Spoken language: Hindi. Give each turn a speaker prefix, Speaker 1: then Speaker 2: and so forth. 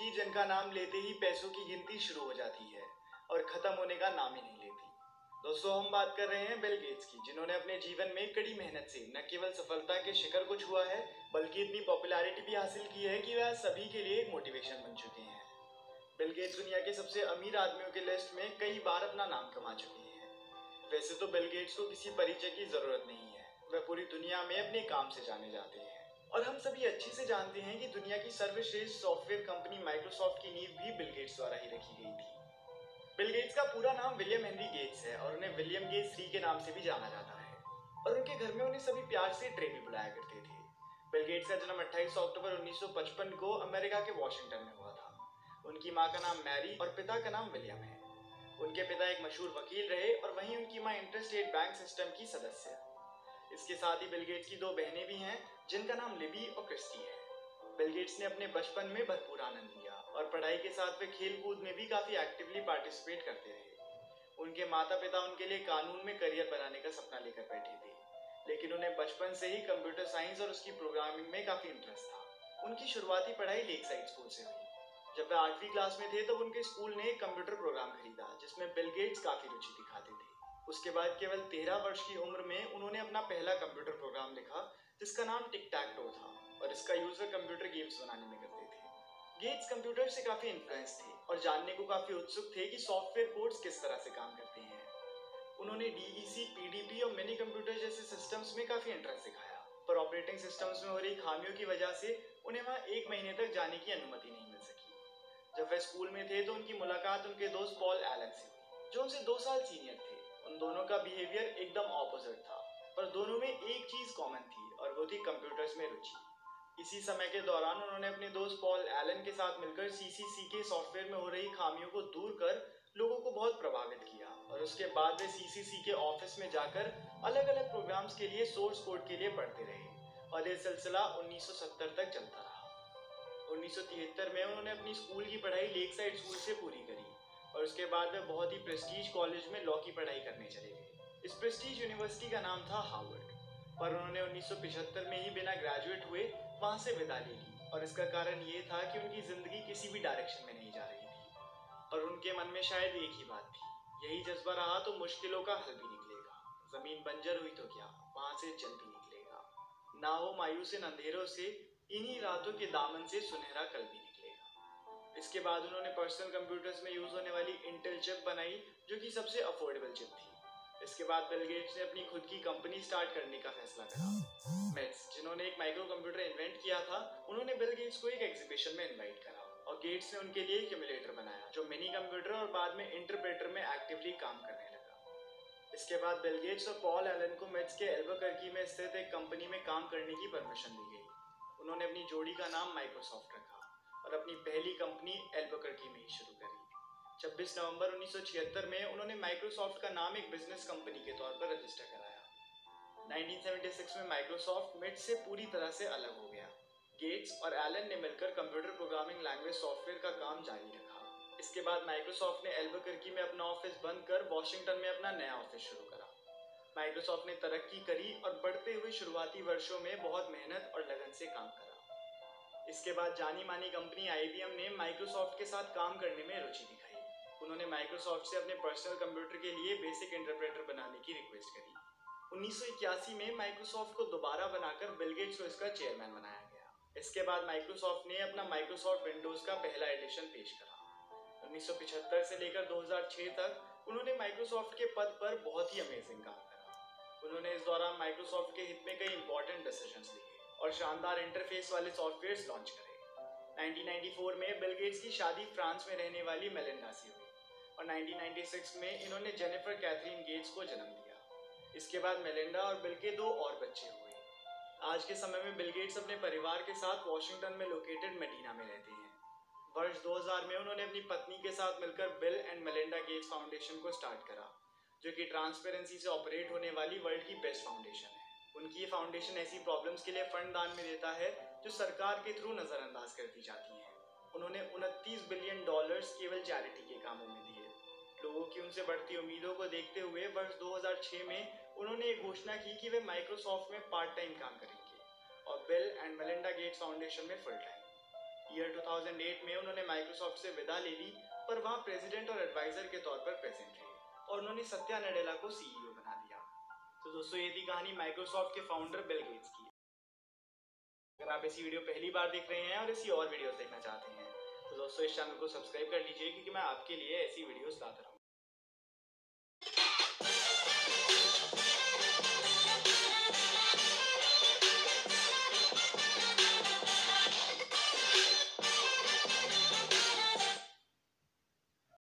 Speaker 1: व्यक्ति जिनका नाम लेते ही पैसों की गिनती शुरू हो जाती है और खत्म होने का नाम ही नहीं लेती। दोस्तों, हम बात कर रहे हैं बिल गेट्स की, जिन्होंने अपने जीवन में कड़ी मेहनत से न केवल सफलता के शिखर को छुआ है, बल्कि इतनी पॉपुलैरिटी भी हासिल की है कि वह सभी के लिए एक मोटिवेशन बन चुके हैं। बिल गेट्स दुनिया के सबसे अमीर आदमियों की लिस्ट में कई बार अपना नाम कमा चुके हैं। वैसे तो बिल गेट्स को किसी परिचय की जरूरत नहीं है, वह पूरी दुनिया में अपने काम से जाने जाते हैं। और हम सभी अच्छे से जानते हैं कि दुनिया की सर्वश्रेष्ठ सॉफ्टवेयर कंपनी माइक्रोसॉफ्ट की नींव भी बिल गेट्स द्वारा ही रखी गई थी। बिल गेट्स का पूरा नाम विलियम हेनरी गेट्स है और उन्हें विलियम गेट्स III के नाम से भी जाना जाता है, और उनके घर में उन्हें सभी प्यार से ट्रे भी बुलाया करते थे। बिल गेट्स का जन्म 28 अक्टूबर 1955 को अमेरिका के वॉशिंगटन में हुआ था। उनकी माँ का नाम मैरी और पिता का नाम विलियम है। उनके पिता एक मशहूर वकील रहे और वहीं उनकी माँ इंटरस्टेट बैंक सिस्टम की सदस्य है। इसके साथ ही बिल गेट्स की 2 बहनें भी हैं, जिनका नाम लिबी और क्रिस्टी है। बिल गेट्स ने अपने बचपन में भरपूर आनंद लिया और पढ़ाई के साथ वे खेल कूद में भी काफी एक्टिवली पार्टिसिपेट करते रहे। उनके माता पिता उनके लिए कानून में करियर बनाने का सपना लेकर बैठे थे, लेकिन उन्हें बचपन से ही कंप्यूटर साइंस और उसकी प्रोग्रामिंग में काफी इंटरेस्ट था। उनकी शुरुआती पढ़ाई लेकसाइड स्कूल से हुई। जब वे 8वीं क्लास में थे तब उनके स्कूल ने एक कंप्यूटर प्रोग्राम खरीदा जिसमें बिल गेट्स काफी रुचि दिखाते थे। उसके बाद केवल 13 वर्ष की उम्र में उन्होंने अपना पहला कंप्यूटर प्रोग्राम लिखा, जिसका नाम टिक टैक टो था, और इसका यूज वे कंप्यूटर गेम्स बनाने में करते थे। गेट्स कंप्यूटर से काफी इन्फ्लुएंस थे और जानने को काफी उत्सुक थे कि सॉफ्टवेयर कोड्स किस तरह से काम करते हैं। उन्होंने DEC, PDP और मिनी कंप्यूटर जैसे सिस्टम्स में काफी इंटरेस्ट दिखाया, पर ऑपरेटिंग सिस्टम्स में हो रही खामियों की वजह से उन्हें वहां 1 महीने तक जाने की अनुमति नहीं मिल सकी। जब वे स्कूल में थे तो उनकी मुलाकात उनके दोस्त पॉल एलन से हुई, जो उनसे 2 साल सीनियर थे। उन दोनों का बिहेवियर एकदम ऑपोजिट था, पर दोनों में एक चीज कॉमन थी और वो थी कंप्यूटर्स में रुचि। इसी समय के दौरान उन्होंने अपने दोस्त पॉल एलन के साथ मिलकर CCC के सॉफ्टवेयर में हो रही खामियों को दूर कर लोगों को बहुत प्रभावित किया, और उसके बाद वे CCC के ऑफिस में जाकर अलग अलग प्रोग्राम्स के लिए सोर्स कोड के लिए पढ़ते रहे, और ये सिलसिला 1970 तक चलता रहा। 1973 में उन्होंने अपनी स्कूल की पढ़ाई लेकसाइड स्कूल से पूरी करी, और उसके बाद वे बहुत ही प्रेस्टीज कॉलेज में लॉ की पढ़ाई करने चले गए। इस प्रेस्टीज यूनिवर्सिटी का नाम था हार्वर्ड, पर उन्होंने 1975 में ही बिना ग्रेजुएट हुए वहां से विदा ले ली, और इसका कारण ये था कि उनकी जिंदगी किसी भी डायरेक्शन में नहीं जा रही थी, और उनके मन में शायद एक ही बात थी, यही जज्बा रहा तो मुश्किलों का हल भी निकलेगा। जमीन बंजर हुई तो क्या, वहां से जल भी निकलेगा। ना हो मायूस इन अंधेरों से, इन्हीं रातों के दामन से सुनहरा कल भी निकलेगा। इसके बाद उन्होंने पर्सनल कंप्यूटर्स में यूज होने वाली इंटेल चिप बनाई, जो कि सबसे अफोर्डेबल चिप थी। इसके बाद बिल गेट्स ने अपनी खुद की कंपनी स्टार्ट करने का फैसला करा। मेट्स, जिन्होंने एक माइक्रो कंप्यूटर इन्वेंट किया था, उन्होंने बिल गेट्स को एक एग्जीबिशन में इन्वाइट करा, और गेट्स ने उनके लिए एक इम्युलेटर बनाया जो मिनी कंप्यूटर और बाद में इंटरप्रेटर में एक्टिवली काम करने लगा। इसके बाद बिल गेट्स और पॉल एलन को मेट्स के एल्बुकर्की में स्थित एक कंपनी में काम करने की परमिशन दी गई। उन्होंने अपनी जोड़ी का नाम माइक्रोसॉफ्ट रखा और अपनी पहली कंपनी एल्बुकर्की में ही शुरू करी। 26 नवंबर 1976 में उन्होंने माइक्रोसॉफ्ट का नाम एक बिजनेस कंपनी के तौर पर रजिस्टर कराया। 1976 में माइक्रोसॉफ्ट मेट्स से पूरी तरह से अलग हो गया। गेट्स और एलन ने मिलकर कंप्यूटर प्रोग्रामिंग लैंग्वेज सॉफ्टवेयर का काम जारी रखा। इसके बाद माइक्रोसॉफ्ट ने एल्बुकर्की में अपना ऑफिस बंद कर वॉशिंगटन में अपना नया ऑफिस शुरू करा। माइक्रोसॉफ्ट ने तरक्की करी और बढ़ते हुए शुरुआती वर्षों में बहुत मेहनत और लगन से काम करा। इसके बाद जानी मानी कंपनी IBM ने माइक्रोसॉफ्ट के साथ काम करने में रुचि दिखाई। उन्होंने माइक्रोसॉफ्ट से अपने पर्सनल कंप्यूटर के लिए बेसिक इंटरप्रेटर बनाने की रिक्वेस्ट करी। 1981 में माइक्रोसॉफ्ट को दोबारा बनाकर बिल गेट्स को इसका चेयरमैन बनाया गया। इसके बाद माइक्रोसॉफ्ट ने अपना माइक्रोसॉफ्ट विंडोज का पहला एडिशन पेश करा। 1975 से लेकर 2006 तक उन्होंने माइक्रोसॉफ्ट के पद पर बहुत ही अमेजिंग काम करा। उन्होंने इस दौरान माइक्रोसॉफ्ट के हित में कई इंपॉर्टेंट डिसीजंस लिए और शानदार इंटरफेस वाले सॉफ्टवेयर्स लॉन्च करे। 1994 में बिल गेट्स की शादी फ्रांस में रहने वाली मेलिंडा से हुई, और 1996 में इन्होंने जेनिफर कैथरीन गेट्स को जन्म दिया। इसके बाद मेलिंडा और बिल के 2 और बच्चे हुए। आज के समय में बिल गेट्स अपने परिवार के साथ वॉशिंगटन में लोकेटेड मेडीना में रहते हैं। वर्ष 2000 में उन्होंने अपनी पत्नी के साथ मिलकर bill and Melinda Gates foundation को स्टार्ट करा, जो कि ट्रांसपेरेंसी से ऑपरेट होने वाली वर्ल्ड की बेस्ट फाउंडेशन है। उनकी ये फाउंडेशन ऐसी प्रॉब्लम्स के लिए फंड दान में देता है जो सरकार के थ्रू नजरअंदाज कर दी जाती हैं। उन्होंने $29 बिलियन केवल चैरिटी के कामों में दिए। लोगों की उनसे बढ़ती उम्मीदों को देखते हुए वर्ष 2006 में उन्होंने एक घोषणा की कि वे माइक्रोसॉफ्ट में पार्ट टाइम काम करेंगे और bill and Melinda Gates foundation में फुल टाइम। ईयर 2008 में उन्होंने माइक्रोसॉफ्ट से विदा ले ली, पर वहां प्रेसिडेंट और एडवाइजर के तौर पर प्रेजेंट रहे और उन्होंने सत्या नडेला को सीईओ बना दिया। तो दोस्तों ये थी कहानी माइक्रोसॉफ्ट के फाउंडर बिल गेट्स की। अगर आप ऐसी वीडियो पहली बार देख रहे हैं और ऐसी और वीडियोस देखना चाहते हैं तो दोस्तों इस चैनल को सब्सक्राइब कर लीजिए, क्योंकि मैं आपके लिए ऐसी वीडियोस लाता रहूँगा।